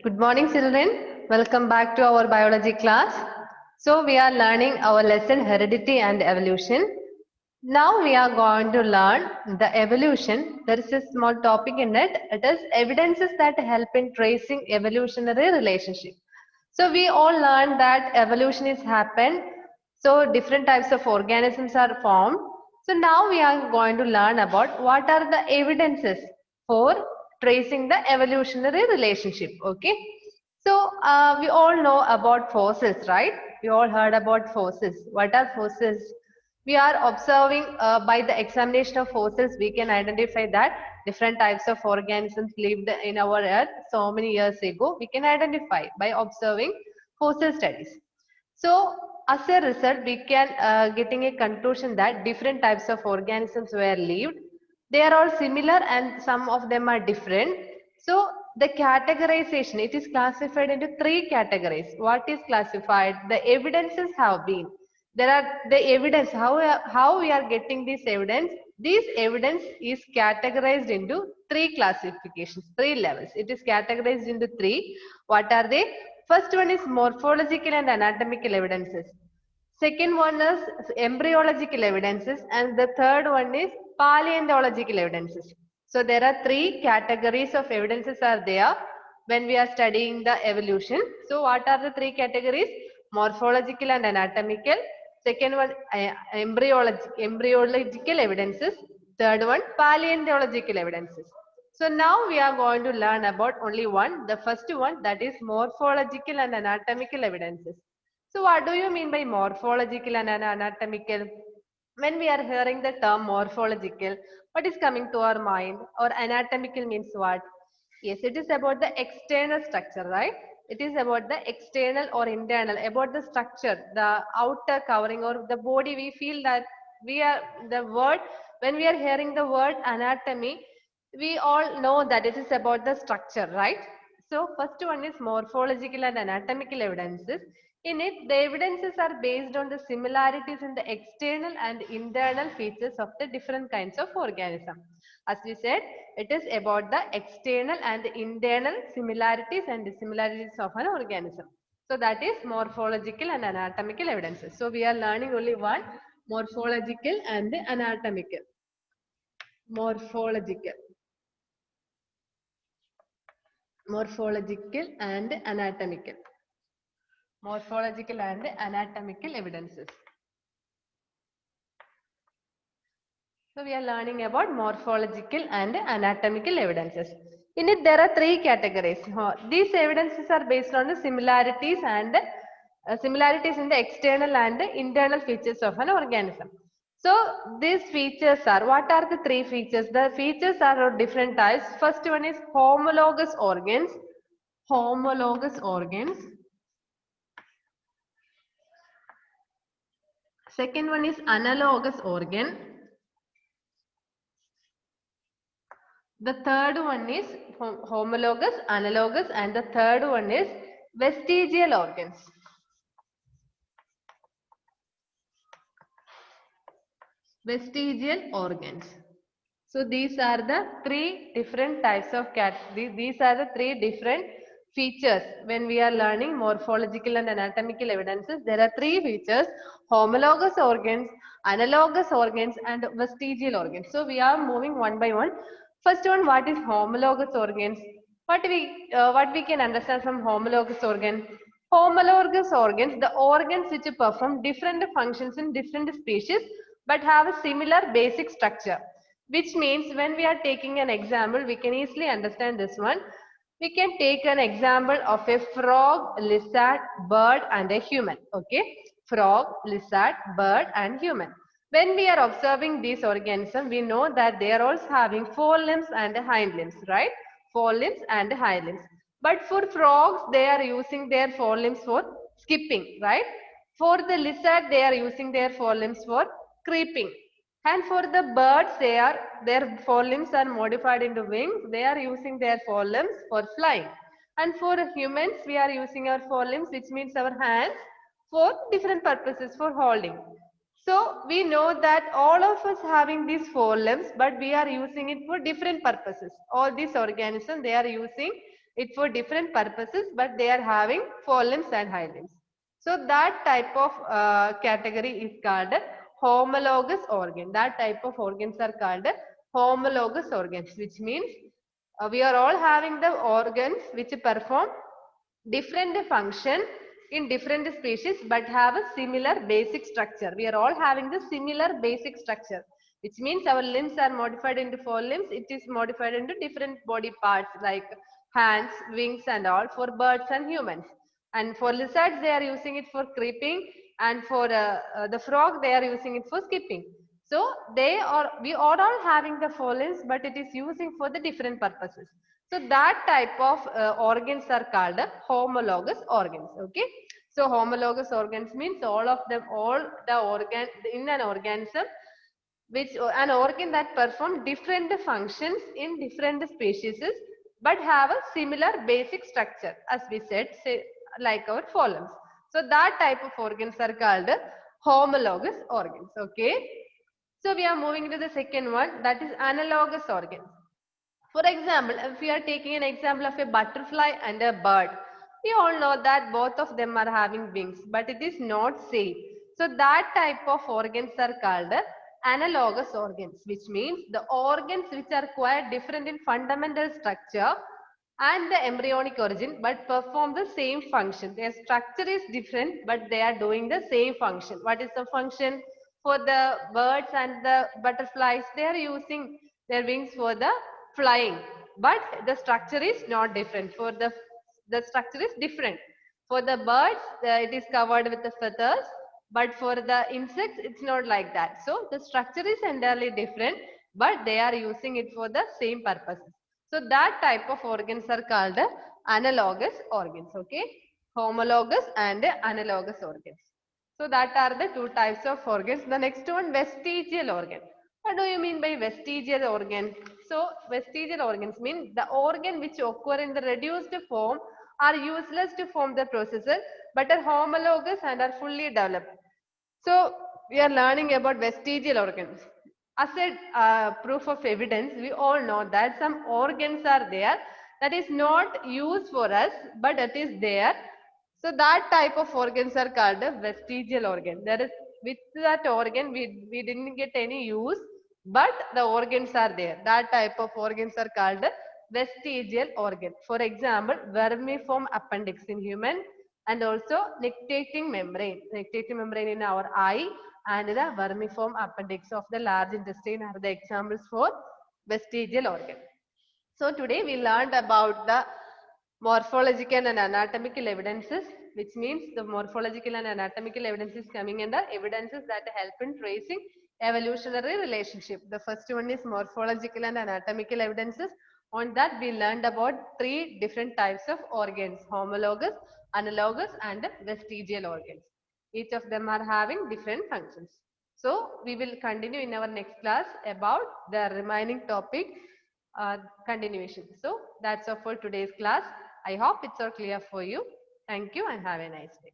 Good morning, children. Welcome back to our biology class. So, we are learning our lesson heredity and evolution. Now, we are going to learn the evolution. There is a small topic in it. It is evidences that help in tracing evolutionary relationship. So, we all learned that evolution is happened. So, different types of organisms are formed. So, now we are going to learn about what are the evidences for tracing the evolutionary relationship. Okay. So we all know about fossils, right? We all heard about fossils. What are fossils? We are observing by the examination of fossils, we can identify that different types of organisms lived in our earth so many years ago. We can identify by observing fossil studies. So as a result, we can getting a conclusion that different types of organisms were lived. They are all similar and some of them are different. So the categorization, it is classified into three categories. What is classified? The evidences have been. There are the evidence, how we are getting this evidence. This evidence is categorized into three classifications, three levels. It is categorized into three. What are they? First one is morphological and anatomical evidences. Second one is embryological evidences, and the third one is paleontological evidences. So there are three categories of evidences are there when we are studying the evolution. So what are the three categories? Morphological and anatomical. Second one, embryological evidences. Third one, paleontological evidences. So now we are going to learn about only one. The first one, that is morphological and anatomical evidences. So what do you mean by morphological and anatomical? When we are hearing the term morphological, what is coming to our mind? Or anatomical means what? Yes, it is about the external structure, right? It is about the external or internal, about the structure, the outer covering or the body. We feel that we are the word, when we are hearing the word anatomy, we all know that it is about the structure, right? So first one is morphological and anatomical evidences. In it, the evidences are based on the similarities in the external and internal features of the different kinds of organism. As we said, it is about the external and internal similarities and dissimilarities of an organism. So that is morphological and anatomical evidences. So we are learning only one, morphological and anatomical. Morphological. Morphological and anatomical. Morphological and anatomical evidences. So we are learning about morphological and anatomical evidences. In it, there are three categories. These evidences are based on the similarities and similarities in the external and internal features of an organism. So these features are, what are the three features? The features are of different types. First one is homologous organs. Homologous organs. Second one is analogous organ. The third one is homologous, analogous, and the third one is vestigial organs. Vestigial organs. So these are the three different types of these are the three different features when we are learning morphological and anatomical evidences. There are three features: homologous organs, analogous organs, and vestigial organs. So we are moving one by one. First one, what is homologous organs? What we can understand from homologous organ? Homologous organs, the organs which perform different functions in different species but have a similar basic structure. Which means when we are taking an example, we can easily understand this one. We can take an example of a frog, lizard, bird and a human. Okay, frog, lizard, bird and human. When we are observing these organisms, we know that they are also having forelimbs and hind limbs, right? Forelimbs and hind limbs. But for frogs, they are using their forelimbs for skipping, right? For the lizard, they are using their forelimbs for creeping. And for the birds, their forelimbs are modified into wings. They are using their forelimbs for flying. And for humans, we are using our forelimbs, which means our hands, for different purposes, for holding. So we know that all of us having these forelimbs, but we are using it for different purposes. All these organisms, they are using it for different purposes, but they are having forelimbs and hindlimbs. So that type of category is called homologous organ. That type of organs are called homologous organs, which means we are all having the organs which perform different function in different species but have a similar basic structure. We are all having the similar basic structure, which means our limbs are modified into four limbs. It is modified into different body parts like hands, wings and all for birds and humans. And for lizards, they are using it for creeping, and for the frog, they are using it for skipping. So we are all having the four limbs, but it is using for the different purposes. So that type of organs are called homologous organs. Okay. So homologous organs means all the organ in an organism, which an organ that perform different functions in different species, but have a similar basic structure, as we said, say, like our forelimbs. So that type of organs are called homologous organs. Okay. So we are moving to the second one, that is analogous organs. For example, if we are taking an example of a butterfly and a bird, we all know that both of them are having wings, but it is not same. So that type of organs are called analogous organs, which means the organs which are quite different in fundamental structure and the embryonic origin, but perform the same function. Their structure is different, but they are doing the same function. What is the function? For the birds and the butterflies, they are using their wings for the flying, but the structure is not different. For the structure is different. For the birds, it is covered with the feathers, but for the insects, it's not like that. So the structure is entirely different, but they are using it for the same purposes. So that type of organs are called analogous organs. Okay, homologous and analogous organs. So that are the two types of organs. The next one, vestigial organ. What do you mean by vestigial organ? So vestigial organs mean the organ which occur in the reduced form are useless to form the processor, but are homologous and are fully developed. So we are learning about vestigial organs. As a proof of evidence, we all know that some organs are there that is not used for us, but it is there. So that type of organs are called a vestigial organ. That is, with that organ we didn't get any use, but the organs are there. That type of organs are called vestigial organ. For example, vermiform appendix in human, and also nictitating membrane. Nictitating membrane in our eye and the vermiform appendix of the large intestine are the examples for vestigial organ. So today we learned about the morphological and anatomical evidences, which means the morphological and anatomical evidences coming under evidences that help in tracing evolutionary relationship. The first one is morphological and anatomical evidences. On that we learned about three different types of organs: homologous, analogous and vestigial organs. Each of them are having different functions. So we will continue in our next class about the remaining topic uh, continuation. So that's all for today's class. I hope it's all clear for you. Thank you and have a nice day.